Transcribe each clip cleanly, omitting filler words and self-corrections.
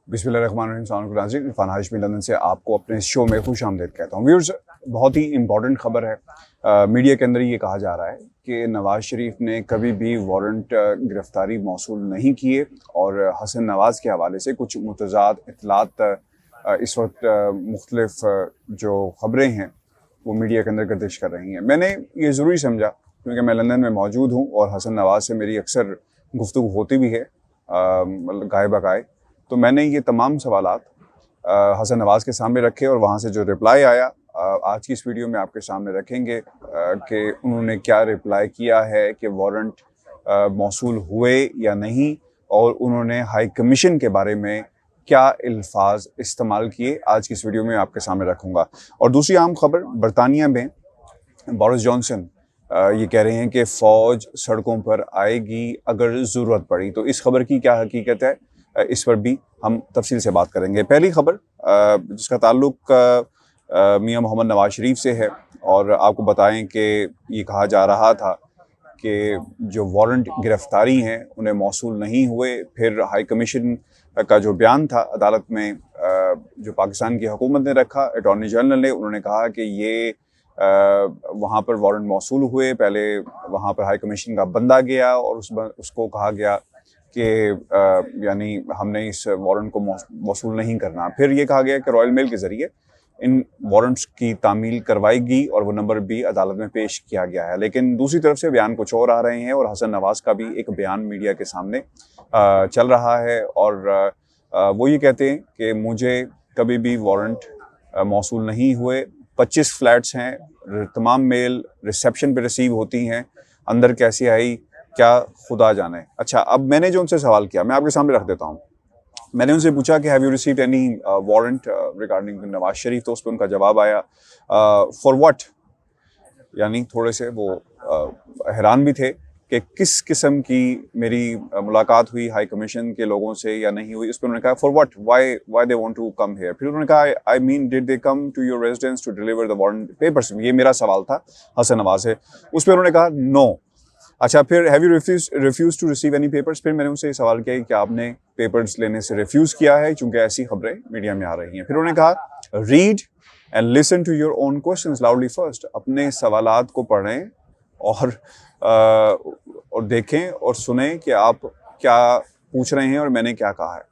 बिस्मिल्लाहिर्रहमानिर्रहीम। नाज़रीन, इरफान हाशमी लंदन से आपको अपने शो में खुशामदीद कहता हूँ। व्यूअर्स, बहुत ही इंपॉर्टेंट खबर है। मीडिया के अंदर ये कहा जा रहा है कि नवाज़ शरीफ ने कभी भी वारंट गिरफ्तारी मौसूल नहीं किए और हसन नवाज़ के हवाले से कुछ मुतज़ाद इत्तलात इस वक्त मुख्तलिफ जो खबरें हैं वो मीडिया के अंदर गर्दिश कर रही हैं। मैंने ये ज़रूरी समझा क्योंकि मैं लंदन में मौजूद हूँ और हसन नवाज़ से मेरी अक्सर गुफ्तगू होती भी है गाए बगाए। तो मैंने ये तमाम सवालात हसन नवाज़ के सामने रखे और वहाँ से जो रिप्लाई आया आज की इस वीडियो में आपके सामने रखेंगे कि उन्होंने क्या रिप्लाई किया है कि वारंट मौसूल हुए या नहीं, और उन्होंने हाई कमीशन के बारे में क्या अल्फाज इस्तेमाल किए। आज की इस वीडियो में आपके सामने रखूँगा। और दूसरी अहम खबर, बरतानिया में बोरिस जॉनसन ये कह रहे हैं कि फ़ौज सड़कों पर आएगी अगर ज़रूरत पड़ी। तो इस खबर की क्या हकीकत है, इस पर भी हम तफसील से बात करेंगे। पहली खबर जिसका ताल्लुक मियां मोहम्मद नवाज शरीफ से है, और आपको बताएं कि ये कहा जा रहा था कि जो वारंट गिरफ्तारी हैं उन्हें मौसूल नहीं हुए। फिर हाई कमीशन का जो बयान था अदालत में जो पाकिस्तान की हुकूमत ने रखा, अटॉर्नी जनरल ने, उन्होंने कहा कि ये वहाँ पर वारंट मौसूल हुए। पहले वहाँ पर हाई कमीशन का बंदा गया और उसको कहा गया कि यानी हमने इस वारंट को मौसूल नहीं करना। फिर ये कहा गया कि रॉयल मेल के ज़रिए इन वारंट्स की तामील करवाएगी और वो नंबर भी अदालत में पेश किया गया है। लेकिन दूसरी तरफ से बयान कुछ और आ रहे हैं और हसन नवाज़ का भी एक बयान मीडिया के सामने चल रहा है और वो ये कहते हैं कि मुझे कभी भी वारंट मौसूल नहीं हुए। 25 फ्लैट्स हैं, तमाम मेल रिसेप्शन पे रिसीव होती हैं, अंदर कैसे आई क्या खुदा जाने। अच्छा, अब मैंने जो उनसे सवाल किया मैं आपके सामने रख देता हूँ। मैंने उनसे पूछा कि have you received any warrant regarding Nawaz Sharif, तो उस पर उनका जवाब आया फॉर व्हाट, यानी थोड़े से वो हैरान भी थे कि किस किस्म की मेरी मुलाकात हुई हाई कमीशन के लोगों से या नहीं हुई। उस पर उन्होंने कहा for what, why they want to come here. फिर उन्होंने कहा I mean did they come to your residence to deliver the warrant papers. ये मेरा सवाल था हसन नवाज से। उस पर उन्होंने कहा नो। अच्छा, फिर have you refuse to receive any papers. फिर मैंने उनसे सवाल किया कि आपने पेपर्स लेने से रिफ्यूज़ किया है, चूंकि ऐसी खबरें मीडिया में आ रही हैं। फिर उन्होंने कहा read and listen to your own questions loudly first. अपने सवालात को पढ़ें और देखें और सुने कि आप क्या पूछ रहे हैं और मैंने क्या कहा है।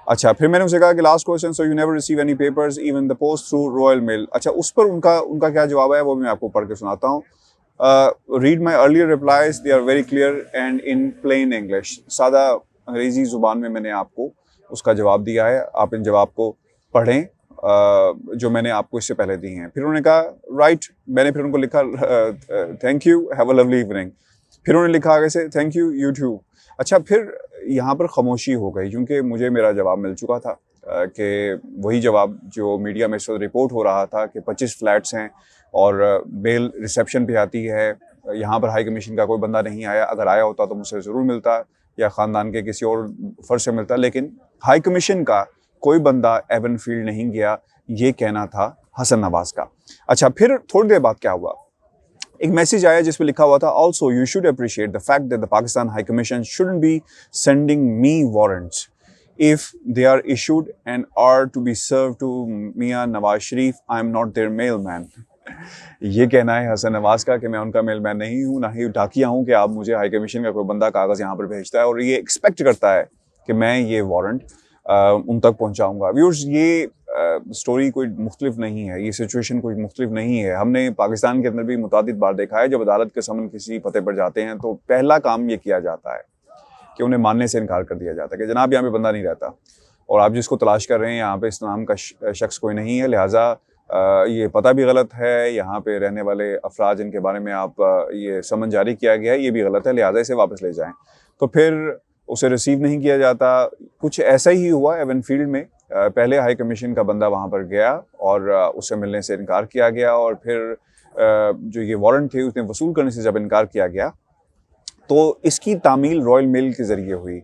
अच्छा, फिर मैंने उनसे कहा कि last question, so you never receive any papers even the post through Royal Mail. अच्छा, उस पर उनका क्या जवाब है वो भी मैं आपको पढ़ के सुनाता हूँ। Read my earlier replies, they are very clear and in plain English. सादा अंग्रेज़ी ज़ुबान में मैंने आपको उसका जवाब दिया है, आप इन जवाब को पढ़ें जो मैंने आपको इससे पहले दी हैं। फिर उन्होंने कहा राइट। मैंने फिर उनको लिखा thank you, have a lovely evening. फिर उन्होंने लिखा आगे से थैंक यू, यू टू। अच्छा, फिर यहाँ पर खामोशी हो गई क्योंकि मुझे मेरा जवाब मिल चुका था कि वही जवाब जो मीडिया में इस वक्त रिपोर्ट हो रहा था कि 25 फ्लैट्स हैं और बेल रिसेप्शन पे आती है। यहाँ पर हाई कमीशन का कोई बंदा नहीं आया, अगर आया होता तो मुझसे ज़रूर मिलता या ख़ानदान के किसी और फ़र्ज से मिलता, लेकिन हाई कमीशन का कोई बंदा एवन फील्ड नहीं गया, ये कहना था हसन नवाज़ का। अच्छा, फिर थोड़ी देर बाद क्या हुआ, एक मैसेज आया जिस पे लिखा हुआ था also you should appreciate the fact that the Pakistan high commission shouldn't be sending me warrants if they are issued and are to be served to Mia Nawaz Sharif, I am not their mailman। ये कहना है हसन नवाज का कि मैं उनका Mailman नहीं हूँ, ना ही डाकिया हूँ कि आप मुझे हाई कमीशन का कोई बंदा कागज़ यहाँ पर भेजता है और ये एक्सपेक्ट करता है कि मैं ये वारंट उन तक पहुँचाऊँगा। व्यूअर्स, ये स्टोरी कोई मुख्तलिफ नहीं है, ये सिचुएशन कोई मुख्तलिफ नहीं है। हमने पाकिस्तान के अंदर भी मुतादिद बार देखा है, जब अदालत के समन किसी पते पर जाते हैं तो पहला काम ये किया जाता है कि उन्हें मानने से इनकार कर दिया जाता है कि जनाब यहाँ पे बंदा नहीं रहता और आप जिसको तलाश कर रहे हैं यहाँ पे इस नाम का शख्स कोई नहीं है, लिहाजा ये पता भी गलत है, यहाँ पे रहने वाले अफराद जिनके बारे में आप ये समन जारी किया गया है ये भी गलत है, लिहाजा इसे वापस ले जाएं। तो फिर उसे रिसीव नहीं किया जाता। कुछ ऐसा ही हुआ एवन फील्ड में। पहले हाई कमीशन का बंदा वहाँ पर गया और उससे मिलने से इनकार किया गया और फिर जो ये वारंट थे उसने वसूल करने से जब इनकार किया गया तो इसकी तामील रॉयल मेल के ज़रिए हुई।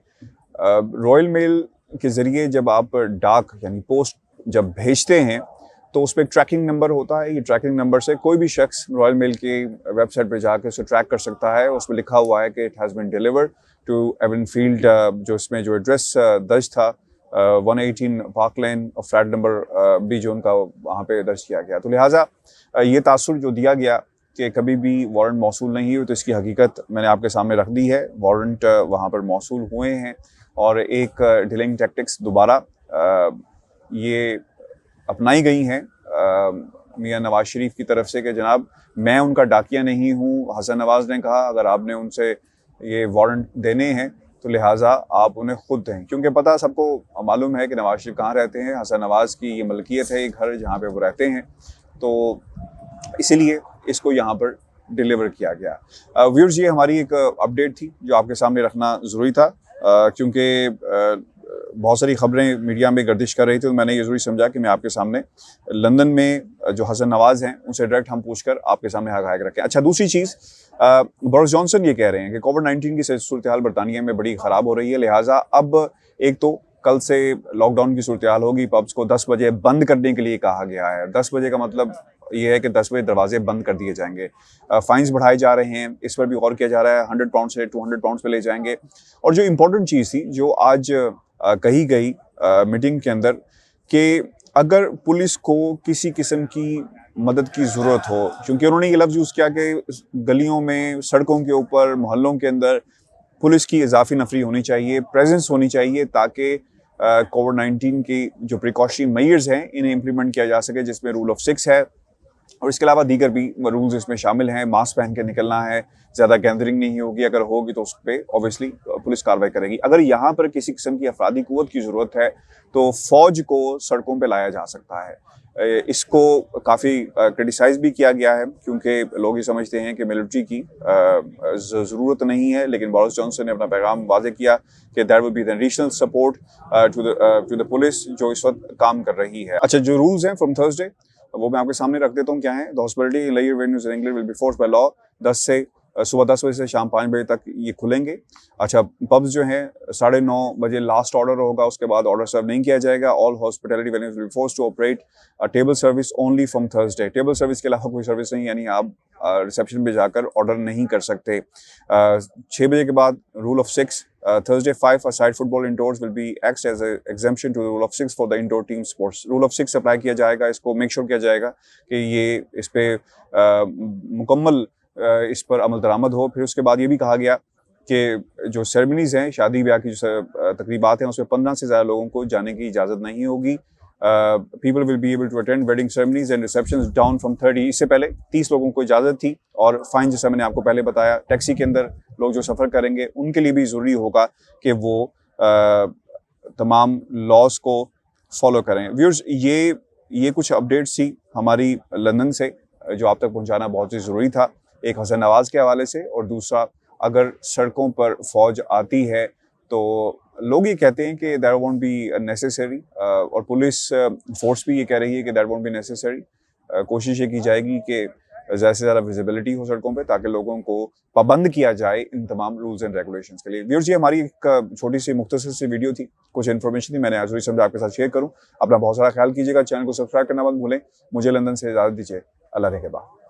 रॉयल मेल के ज़रिए जब आप डाक यानी पोस्ट जब भेजते हैं तो उस पर एक ट्रैकिंग नंबर होता है। ये ट्रैकिंग नंबर से कोई भी शख्स रॉयल मेल की वेबसाइट पर जाकर उसे ट्रैक कर सकता है। उसमें लिखा हुआ है कि it has been delivered to Avenfield, जो इसमें जो एड्रेस दर्ज था 118 पार्क लेन और फ्लैट नंबर भी जो उनका वहाँ पे दर्ज किया गया। तो लिहाजा ये तासुर जो दिया गया कि कभी भी वारंट मौसूल नहीं हुई, तो इसकी हकीकत मैंने आपके सामने रख दी है। वारंट वहाँ पर मौसूल हुए हैं और एक डिलेइंग टैक्टिक्स दोबारा ये अपनाई गई हैं मियां नवाज शरीफ की तरफ से कि जनाब मैं उनका डाकिया नहीं हूँ। हसन नवाज ने कहा अगर आपने उनसे ये वारंट देने हैं तो लिहाजा आप उन्हें खुद दें, क्योंकि पता सबको मालूम है कि नवाज शरीफ कहाँ रहते हैं। हसन नवाज की ये मलकियत है, ये घर जहाँ पे वो रहते हैं, तो इसीलिए इसको यहाँ पर डिलीवर किया गया। व्यूअर्स, ये हमारी एक अपडेट थी जो आपके सामने रखना ज़रूरी था, क्योंकि बहुत सारी खबरें मीडिया में गर्दिश कर रही थी, तो मैंने ये ज़रूरी समझा कि मैं आपके सामने लंदन में जो हसन नवाज हैं उनसे डायरेक्ट हम पूछकर आपके सामने हक़ाइक़ रखें। अच्छा, दूसरी चीज़, बोरिस जॉनसन ये कह रहे हैं कि कोविड-19 की सूरत हाल बरतानिया में बड़ी ख़राब हो रही है, लिहाजा अब एक तो कल से लॉकडाउन की सूरत हाल होगी, पब्स को 10 बजे बंद करने के लिए कहा गया है। 10 बजे का मतलब ये है कि 10 बजे दरवाजे बंद कर दिए जाएंगे। फाइन्स बढ़ाए जा रहे हैं, इस पर भी गौर किया जा रहा है। 100 पाउंड से 200 पाउंड पे ले जाएंगे। और जो इम्पोर्टेंट चीज़ थी जो आज कही गई मीटिंग के अंदर, कि अगर पुलिस को किसी किस्म की मदद की ज़रूरत हो, क्योंकि उन्होंने ये लफ्ज़ यूज़ किया कि गलियों में, सड़कों के ऊपर, मोहल्लों के अंदर पुलिस की इजाफी नफरी होनी चाहिए, प्रेजेंस होनी चाहिए, ताकि कोविड-19 की जो प्रिकॉशनरी मेजर्स हैं इन्हें इम्प्लीमेंट किया जा सके, जिसमें रूल ऑफ 6 है और इसके अलावा दीगर भी रूल्स इसमें शामिल हैं। मास्क पहन के निकलना है, ज़्यादा गैदरिंग नहीं होगी, अगर होगी तो उस पर ऑब्वियसली पुलिस कार्रवाई करेगी। अगर यहाँ पर किसी किस्म की अफरादी कुव्वत की ज़रूरत है तो फ़ौज को सड़कों पे लाया जा सकता है। इसको काफ़ी क्रिटिसाइज़ भी किया गया है, क्योंकि लोग ये समझते हैं कि मिलिट्री की ज़रूरत नहीं है, लेकिन बोरिस जॉनसन ने अपना पैगाम वाज़ेह किया कि there will be the additional support to the police जो इस वक्त काम कर रही है। अच्छा, जो रूल्स हैं फ्रॉम थर्सडे वो मैं आपके सामने रख देता हूँ क्या है। The hospitality in layer venues in England will be forced by law. सुबह 10 बजे से शाम 5 बजे तक ये खुलेंगे। अच्छा, पब्स जो हैं 9:30 बजे लास्ट ऑर्डर होगा, उसके बाद ऑर्डर सर्व नहीं किया जाएगा। All hospitality venues will be forced to operate table service only from Thursday. Table service के अलावा कोई सर्विस नहीं, यानी आप रिसेप्शन पे जाकर ऑर्डर नहीं कर सकते। 6 बजे के बाद rule of 6, Thursday 5 aside football indoors will be acts as an exemption to the rule of 6 for the indoor team sports. Rule of 6 apply किया जाएगा, इसको मेक श्योर किया जाएगा कि ये इस पे मुकम्मल इस पर अमल दरामद हो। फिर उसके बाद ये भी कहा गया कि जो सेरेमनीज़ हैं, शादी ब्याह की जो तकरीबात हैं, उसमें 15 से ज़्यादा लोगों को जाने की इजाज़त नहीं होगी। People will be able to attend wedding ceremonies and receptions down from 30। इससे पहले 30 लोगों को इजाज़त थी। और फाइन, जैसा मैंने आपको पहले बताया, टैक्सी के अंदर लोग जो सफ़र करेंगे उनके लिए भी ज़रूरी होगा कि वो तमाम लॉज को फॉलो करें। व्यूअर्स, ये कुछ अपडेट्स थी हमारी लंदन से जो आप तक पहुंचाना बहुत ही ज़रूरी था, एक हसन नवाज़ के हवाले से, और दूसरा अगर सड़कों पर फौज आती है तो लोग ये कहते हैं कि दैट वोंट बी नेसेसरी, और पुलिस फोर्स भी ये कह रही है कि दैट वोंट बी नेसेसरी। कोशिश ये की जाएगी कि ज़्यादा से ज़्यादा विजिबिलिटी हो सड़कों पे, ताकि लोगों को पाबंद किया जाए इन तमाम रूल्स एंड रेगुलेशंस के लिए। व्यूअर्स, ये हमारी एक छोटी सी मुख्तसर सी वीडियो थी, कुछ इन्फॉर्मेशन थी, मैंने आज समझा आपके साथ शेयर करूँ। अपना बहुत सारा ख्याल कीजिएगा, चैनल को सब्सक्राइब करना मत भूलें। मुझे लंदन से इजाज़त दीजिए। अल्लाह के बाद।